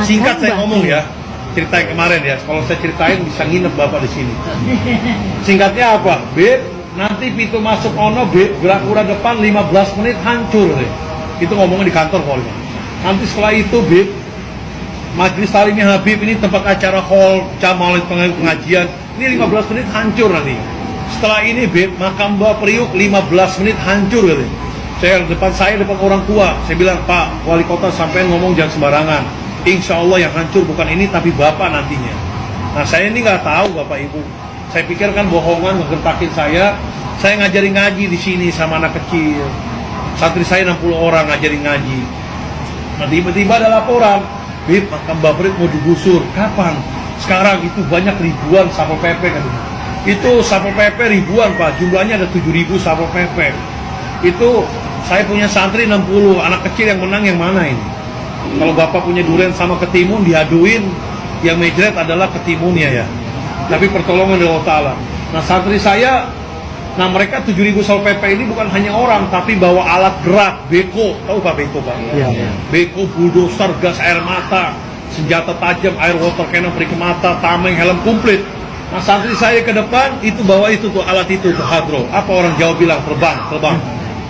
Singkat saya ngomong ya, cerita yang kemarin ya. Kalau saya ceritain bisa nginep bapak di sini. Singkatnya apa? Beb, nanti pintu masuk ono beb, gerak-gerak depan 15 menit hancur deh. Itu ngomongnya di kantor pokoknya. Nanti setelah itu beb, majelis taklimnya Habib ini tempat acara hall, camal pengajian. Ini 15 menit hancur nanti. Setelah ini beb, makam Mbak Priuk 15 menit hancur gitu. Saya depan orang tua, saya bilang, Pak Wali Kota sampai ngomong jangan sembarangan. Insya Allah yang hancur bukan ini tapi Bapak nantinya. Nah saya ini nggak tahu Bapak Ibu. Saya pikir kan bohongan ngegertakin saya. Saya ngajari ngaji di sini sama anak kecil. Santri saya 60 orang ngajari ngaji. Nah tiba-tiba ada laporan, Bib, makam Mbak Priuk mau digusur. Kapan? Sekarang itu banyak ribuan Satpol PP kan. Itu Satpol PP ribuan Pak, jumlahnya ada 7.000 Satpol PP. Itu saya punya santri 60, anak kecil yang menang yang mana ini? Kalau Bapak punya durian sama ketimun diaduin, yang mejret adalah ketimunnya ya. Tapi pertolongan dari Allah Ta'ala. Nah santri saya, nah mereka 7.000 Satpol PP ini bukan hanya orang, tapi bawa alat gerak, beko. Tahu Pak beko Pak? Ya. Beko, bulldozer, gas air mata, senjata tajam, air water cannon, perik mata, tameng, helm komplit. Nah santri saya ke depan, itu bawa itu tuh alat itu tuh hadro. Apa orang Jawa bilang?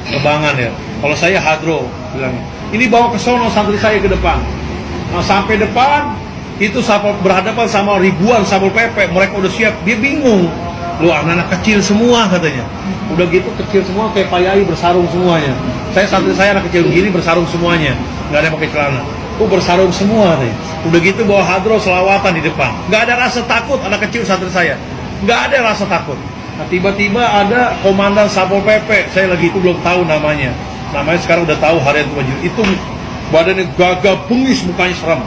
Tebangan ya. Kalau saya hadro bilangnya. Ini bawa ke sono santri saya ke depan. Nah sampai depan itu berhadapan sama ribuan Satpol PP. Mereka udah siap. Dia bingung. Lu anak-anak kecil semua katanya. Udah gitu kecil semua kayak Pak Yai bersarung semuanya. Santri saya anak kecil begini bersarung semuanya. Nggak ada yang pakai celana. Bersarung semua katanya. Udah gitu bawa hadro selawatan di depan. Nggak ada rasa takut anak kecil santri saya. Nggak ada rasa takut. Nah tiba-tiba ada komandan Satpol PP, saya lagi itu belum tahu namanya sekarang udah tahu harian itu badannya gagah bengis, mukanya serem.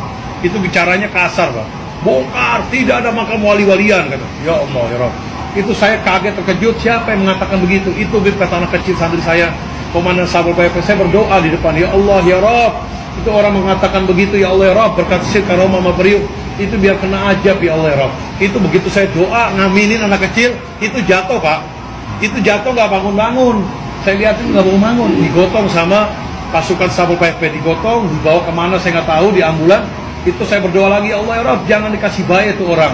Itu bicaranya kasar Pak, bongkar, tidak ada makam wali-walian kata. Ya Allah ya Rabb, itu saya kaget terkejut, siapa yang mengatakan begitu? Itu kata anak kecil santri saya, komandan Satpol PP. Saya berdoa di depan, ya Allah ya Rabb, itu orang mengatakan begitu, ya Allah ya Rabb, berkat sir karomah Mbak Priuk itu biar kena ajab ya Allah ya Rabb. Itu begitu saya doa ngaminin anak kecil, itu jatuh Pak. Itu jatuh nggak bangun-bangun. Saya lihatin nggak bangun-bangun, digotong sama pasukan Satpol PP, digotong, dibawa kemana saya nggak tahu, di ambulan. Itu saya berdoa lagi, ya Allah ya Rabb, jangan dikasih bahaya tuh orang,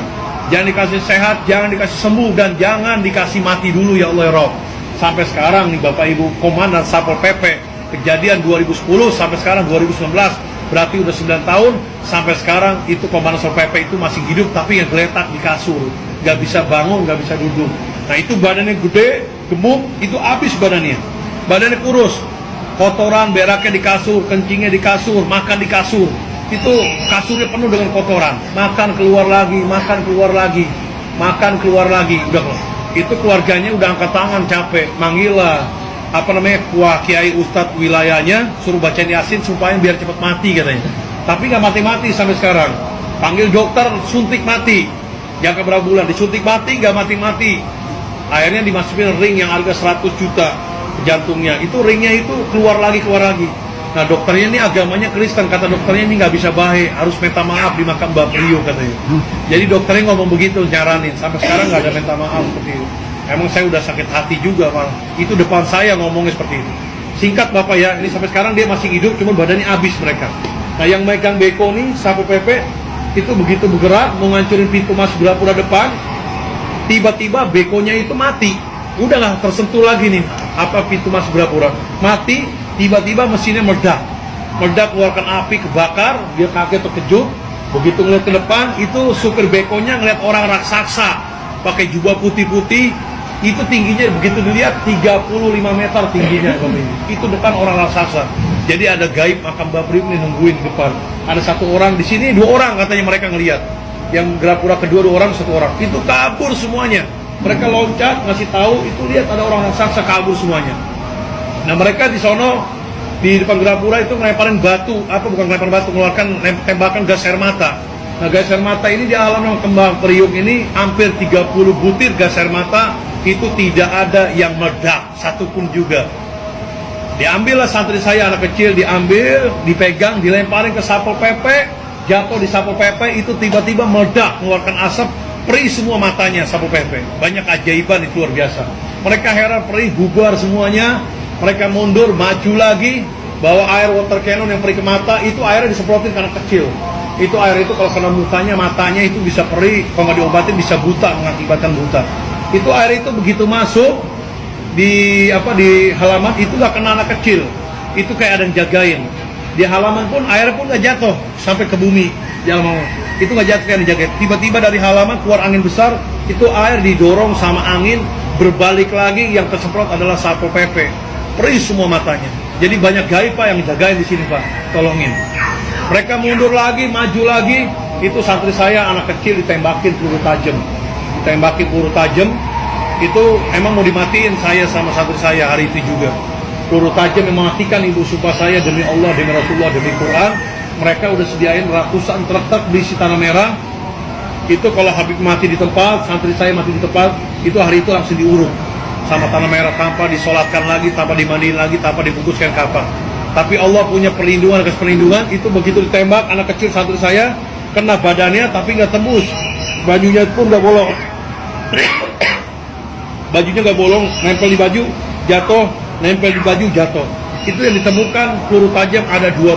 jangan dikasih sehat, jangan dikasih sembuh, dan jangan dikasih mati dulu ya Allah ya Rabb. Sampai sekarang nih Bapak Ibu, komandan Satpol PP, kejadian 2010 sampai sekarang 2019, berarti udah 9 tahun, sampai sekarang itu komandan Satpol PP itu masih hidup, tapi yang geletak di kasur, nggak bisa bangun, nggak bisa duduk. Nah itu badannya gede, gemuk, itu habis badannya kurus, kotoran, beraknya di kasur, kencingnya di kasur, makan di kasur, itu kasurnya penuh dengan kotoran, makan keluar lagi, udah itu keluarganya udah angkat tangan capek, manggil lah Kiai Ustadz wilayahnya, suruh bacain Yasin supaya biar cepat mati katanya. Tapi nggak mati-mati sampai sekarang. Panggil dokter, suntik mati. Jangka berapa bulan, disuntik mati, nggak mati-mati. Akhirnya dimasukin ring yang harga 100 juta ke jantungnya. Itu ringnya itu keluar lagi. Nah dokternya ini agamanya Kristen, kata dokternya ini nggak bisa baik, harus minta maaf di makam Mbak Priuk katanya. Jadi dokternya ngomong begitu, nyaranin. Sampai sekarang nggak ada minta maaf seperti itu. Emang saya udah sakit hati juga Pak. Itu depan saya ngomongnya seperti itu. Singkat Bapak ya, ini sampai sekarang dia masih hidup, cuma badannya habis mereka. Nah yang megang beko nih, Satpol PP, itu begitu bergerak, mau ngancurin pintu masuk Gapura depan, tiba-tiba bekonya itu mati. Udah nggak tersentuh lagi nih, pintu masuk Gapura. Mati, tiba-tiba mesinnya meledak, keluarkan api, kebakar, dia kaget terkejut. Begitu ngeliat ke depan, itu supir bekonya ngeliat orang raksasa, pakai jubah putih-putih, itu tingginya begitu dilihat 35 meter tingginya. Itu depan orang raksasa. Jadi ada gaib makam Mbak Priuk ini nungguin di depan. Ada satu orang di sini, 2 orang katanya mereka ngelihat. Yang Gapura kedua 2 orang, 1 orang. Itu kabur semuanya. Mereka loncat ngasih tahu, itu lihat ada orang raksasa, kabur semuanya. Nah mereka di sono di depan Gapura itu ngelemparin batu, mengeluarkan tembakan gas air mata. Nah gas air mata ini di alam kembang Priuk ini hampir 30 butir gas air mata, itu tidak ada yang meledak satupun juga. Diambillah santri saya anak kecil, diambil, dipegang, dilemparin ke Satpol PP, jatuh di Satpol PP, itu tiba-tiba meledak, mengeluarkan asap, perih semua matanya Satpol PP. Banyak ajaiban itu luar biasa. Mereka heran, perih, bubar semuanya. Mereka mundur, maju lagi, bawa air water cannon yang perih ke mata, itu airnya disemprotin ke anak kecil. Itu air itu kalau kena mukanya, matanya itu bisa perih, kalau nggak diobatin bisa buta, mengakibatkan buta. Itu air itu begitu masuk di halaman itu nggak kena anak kecil, itu kayak ada yang jagain. Di halaman pun air pun nggak jatuh sampai ke bumi, jangan mau. Itu nggak jatuh kayak dijagain. Tiba-tiba dari halaman keluar angin besar, itu air didorong sama angin berbalik lagi, yang tersemprot adalah Satpol PP. Perih semua matanya. Jadi banyak gaib Pak yang jagain di sini Pak, tolongin. Mereka mundur lagi, maju lagi, itu santri saya anak kecil ditembakin peluru tajam. Ditembakin peluru tajam, itu emang mau dimatiin saya sama santri saya hari itu juga. Peluru tajam yang mematikan, ibu sumpah saya demi Allah, demi Rasulullah, demi Quran. Mereka udah sediain ratusan truk berisi tanah merah. Itu kalau Habib mati di tempat, santri saya mati di tempat, itu hari itu langsung diuruk sama tanah merah tanpa disolatkan lagi, tanpa dimandiin lagi, tanpa dibungkuskan kapal. Tapi Allah punya perlindungan atas perlindungan. Itu begitu ditembak anak kecil santri saya kena badannya tapi nggak tembus, bajunya pun nggak bolong. Bajunya nggak bolong, nempel di baju jatuh, nempel di baju jatuh. Itu yang ditemukan peluru tajam ada 12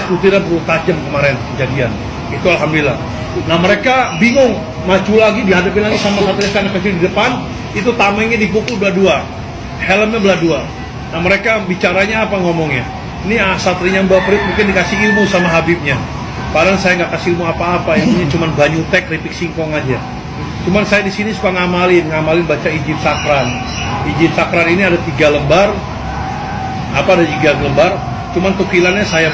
butiran peluru tajam kemarin kejadian. Itu alhamdulillah. Nah mereka bingung, maju lagi dihadapi lagi sama santri anak kecil di depan. Itu tamengnya dipukul belah dua, helmnya belah dua. Nah mereka bicaranya apa ngomongnya? Ini satrinya Mbak Prit mungkin dikasih ilmu sama Habibnya. Padahal saya nggak kasih ilmu apa-apa, ini cuma banyu tek, keripik singkong aja. Cuman saya di sini suka ngamalin baca Ijib Sakran. Ijib Sakran ini ada 3 lembar, ada 3 lembar. Cuman tukilannya saya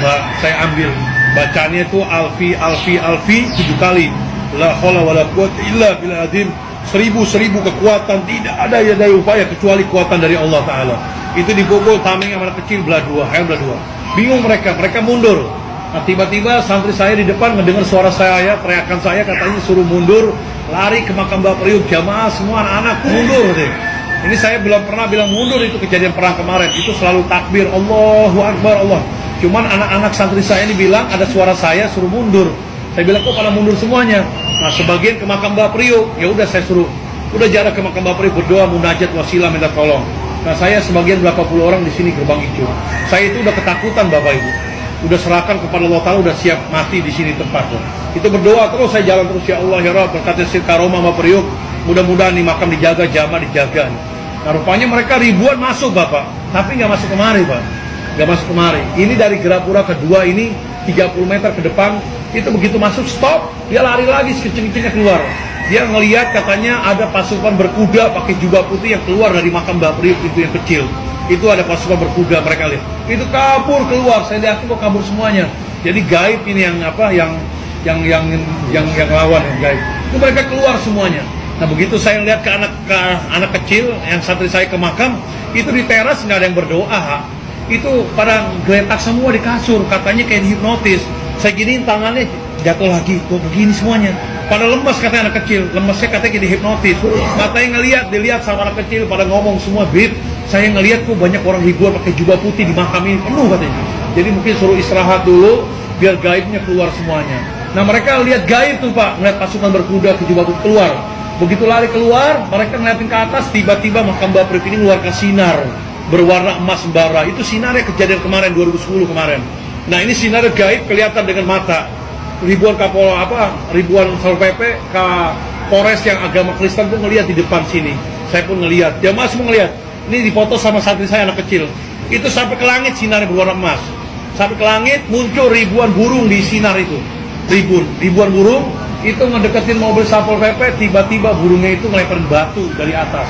ambil. Bacanya itu alfi 7 kali. La haula wala quwwata illa billah azim. 1000 kekuatan, tidak ada ya daya upaya kecuali kuatan dari Allah Ta'ala. Itu dipukul tameng yang anak kecil belah dua, belah dua. Bingung mereka mundur. Nah tiba-tiba santri saya di depan mendengar suara saya, teriakan saya, katanya suruh mundur, lari ke makam Mbak Priuk, jamaah semua anak-anak mundur deh. Ini saya belum pernah bilang mundur, itu kejadian perang kemarin, itu selalu takbir, Allahu Akbar, Allah. Cuman anak-anak santri saya ini bilang ada suara saya suruh mundur. Saya bilang kok pada mundur semuanya. Nah sebagian ke makam Mbak Priuk, ya udah saya suruh, udah jarak ke makam Mbak Priuk berdoa, munajat, wasilah, minta tolong. Nah saya sebagian berapa puluh orang di sini gerbang hijau. Saya itu udah ketakutan Bapak Ibu, udah serahkan kepada Allah Ta'ala, udah siap mati di sini tempatnya. Itu berdoa terus, saya jalan terus, ya Allah ya Rabb, berkat Sir Karoma Mbak Priuk, mudah-mudahan nih makam dijaga, jamaah dijaga. Nah rupanya mereka ribuan masuk Bapak, tapi nggak masuk kemari Pak, nggak masuk kemari. Ini dari Gerapura kedua ini 30 meter ke depan, itu begitu masuk stop, dia lari lagi sekecil-kecilnya keluar. Dia ngelihat katanya ada pasukan berkuda pakai jubah putih yang keluar dari makam Mbak Priuk, itu yang kecil. Itu ada pasukan berkuda, mereka lihat. Itu kabur keluar, saya lihat kok kabur semuanya. Jadi gaib ini yang lawan yang gaib. Itu mereka keluar semuanya. Nah begitu saya lihat ke anak kecil yang santri saya ke makam, itu di teras nggak ada yang berdoa. Itu pada geletak semua di kasur, katanya kayak dihipnotis. Saya giniin tangannya jatuh lagi, kok begini semuanya. Pada lemas katanya anak kecil, lemesnya katanya kayak dihipnotis. Katanya dilihat sama anak kecil pada ngomong semua, Bib, saya ngelihat kok banyak orang ribuan pakai jubah putih di makam ini penuh katanya. Jadi mungkin suruh istirahat dulu biar gaibnya keluar semuanya. Nah mereka lihat gaib tuh Pak, ngeliat pasukan berkuda ke jubah putih keluar. Begitu lari keluar, mereka ngeliatin ke atas, tiba-tiba makam Mbak Priuk ini mengeluarkan sinar berwarna emas bara. Itu sinarnya kejadian kemarin 2010 kemarin. Nah ini sinar gaib kelihatan dengan mata. Ribuan ribuan Satpol PP, Polres yang agama Kristen pun ngelihat di depan sini. Saya pun ngelihat, jamaah semua ngelihat. Ini difoto sama santri saya anak kecil. Itu sampai ke langit sinarnya berwarna emas. Sampai ke langit muncul ribuan burung di sinar itu. Ribuan burung itu ngedeketin mobil Satpol PP, tiba-tiba burungnya itu ngelemparin batu dari atas.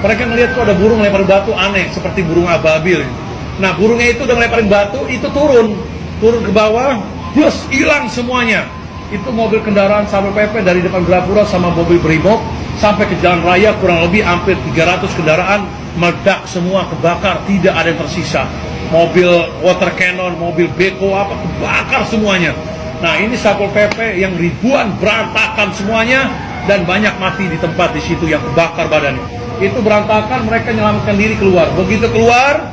Mereka ngelihat kok ada burung ngelemparin batu aneh seperti burung ababil. Nah, burungnya itu udah ngelemparin batu, itu turun ke bawah, terus hilang semuanya. Itu mobil kendaraan Satpol PP dari depan Gerapura sama mobil Brimob sampai ke jalan raya kurang lebih hampir 300 kendaraan meledak semua, kebakar, tidak ada yang tersisa. Mobil water cannon, mobil beko kebakar semuanya. Nah ini Satpol PP yang ribuan berantakan semuanya dan banyak mati di tempat di situ yang kebakar badannya. Itu berantakan, mereka menyelamatkan diri keluar. Begitu keluar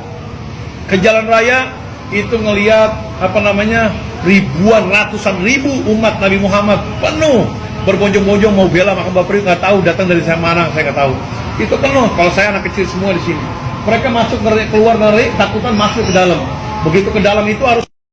ke jalan raya itu ngelihat ribuan, ratusan ribu umat Nabi Muhammad penuh berbonjong-bonjong mau bela makam Mbak Priuk, nggak tahu datang dari mana, saya nggak tahu. Itu penuh. Kalau saya anak kecil semua di sini. Mereka masuk keluar takutan masuk ke dalam. Begitu ke dalam itu harus